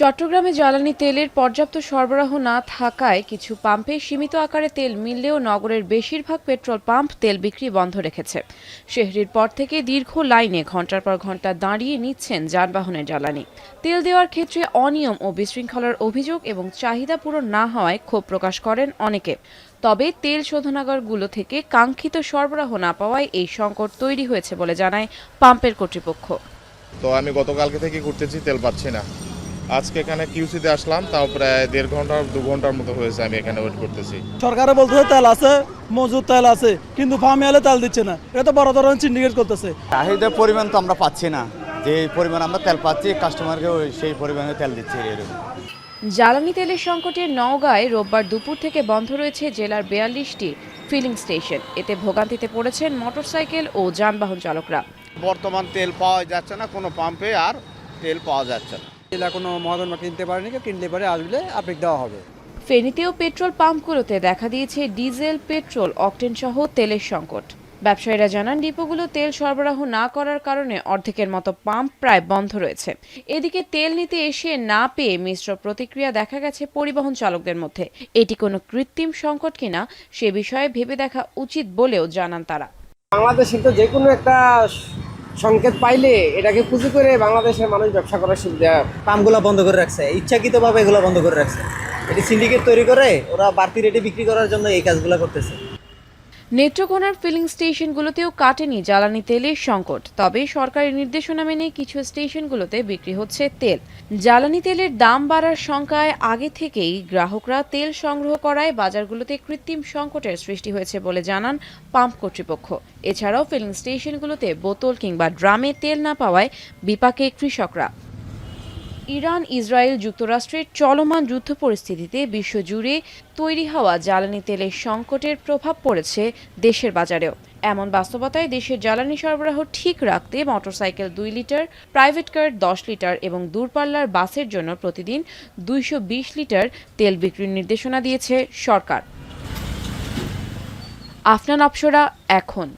চট্টগ্রামে জ্বালানি তেলের পর্যাপ্ত সরবরাহ না থাকায় কিছু পাম্পে সীমিত আকারে তেল মিললেও নগরের বেশিরভাগ পেট্রোল পাম্প তেল বিক্রি বন্ধ রেখেছে। শেহরির পর থেকে দীর্ঘ লাইনে ঘণ্টার পর ঘণ্টা দাঁড়িয়ে নিচ্ছেন যানবাহনের জ্বালানি। তেল দেওয়ার ক্ষেত্রে অনিয়ম ও বিশৃঙ্খলার অভিযোগ এবং চাহিদা পূরণ না হওয়ায় ক্ষোভ প্রকাশ করেন অনেকে। তবে তেল শোধনাগারগুলো থেকে কাঙ্ক্ষিত সরবরাহ না পাওয়ায় এই সংকট তৈরি হয়েছে বলে জানায় পাম্পের কর্তৃপক্ষ। তো আমি গতকালকে থেকে ঘুরতেছি, তেল পাচ্ছি না। আজকে এখানে কিউসিতে আসলাম, তাও প্রায় 1.5 ঘন্টা 2 ঘন্টার মতো হয়েছে আমি এখানে ওয়েট করতেছি। সরকারে বলতেছে তেল আছে, মজুদ তেল আছে, কিন্তু ফার্মে এলে তেল দিচ্ছে না। এটা তো বড় ধরনের সিন্ডিকেট করতেছে। চাহিদার পরিমাণ তো আমরা পাচ্ছি না, যে পরিমাণ আমরা তেল পাচ্ছি কাস্টমারকে সেই পরিমাণে তেল দিচ্ছে এরকম। জ্বালানি তেলের সংকটে নওগাঁয় রোববার দুপুর থেকে বন্ধ রয়েছে জেলার 42টি ফিলিং স্টেশন। এতে ভোগান্তিতে পড়েছেন মোটরসাইকেল ও যানবাহন চালকরা। বর্তমান তেল পাওয়া যাচ্ছে না, কোনো পাম্পে আর তেল পাওয়া যাচ্ছে না। এলা কোনো মহাজন কিনতে পারেনি, কিনতে পারে আসলে আপডেট দেওয়া হবে। ফেনীতেও পেট্রোল পাম্পগুলোতে দেখা দিয়েছে ডিজেল, পেট্রোল, অকটেন সহ তেলের সংকট। ব্যবসায়ীরা জানান ডিপোগুলো তেল সরবরাহ না করার কারণে অর্ধেকের মতো পাম্প প্রায় বন্ধ রয়েছে। এদিকে তেল নিতে এসে না পেয়ে মিশ্র প্রতিক্রিয়া দেখা গেছে পরিবহন চালকদের মধ্যে। এটি কোনো কৃত্রিম সংকট কিনা সে বিষয়ে ভেবে দেখা উচিত বলেও জানান তারা। বাংলাদেশে তো যে কোনো একটা সংকেত পাইলে এটাকে পুঁজি করে বাংলাদেশের মানুষ ব্যবসা করার সুবিধা। পাম্পগুলো বন্ধ করে রাখছে, ইচ্ছাকৃতভাবে এগুলো বন্ধ করে রাখছে। এটি সিন্ডিকেট তৈরি করে ওরা বাড়তি রেটে বিক্রি করার জন্য এই কাজগুলো করতেছে। নেত্রকোনার ফিলিং স্টেশনগুলোতেও কাটেনি জ্বালানি তেলের সংকট। তবে সরকারি নির্দেশনা মেনে কিছু স্টেশনগুলোতে বিক্রি হচ্ছে তেল। জ্বালানি তেলের দাম বাড়ার শঙ্কায় আগে থেকেই গ্রাহকরা তেল সংগ্রহ করায় বাজারগুলোতে কৃত্রিম সংকটের সৃষ্টি হয়েছে বলে জানান পাম্প কর্তৃপক্ষ। এছাড়াও ফিলিং স্টেশনগুলোতে বোতল কিংবা ড্রামে তেল না পাওয়ায় বিপাকে কৃষকরা। ইরান, ইসরায়েল, যুক্তরাষ্ট্রের চলমান যুদ্ধ পরিস্থিতিতে বিশ্বজুড়ে তৈরি হওয়া জ্বালানি তেলের সংকটের প্রভাব পড়েছে দেশের বাজারেও। এমন বাস্তবতায় দেশের জ্বালানি সরবরাহ ঠিক রাখতে motorcycle 2 litre, private car 10 litre এবং দূরপাল্লার বাসের জন্য প্রতিদিন 220 লিটার তেল বিক্রির নির্দেশনা দিয়েছে সরকার। আফনান অপসরা, এখন।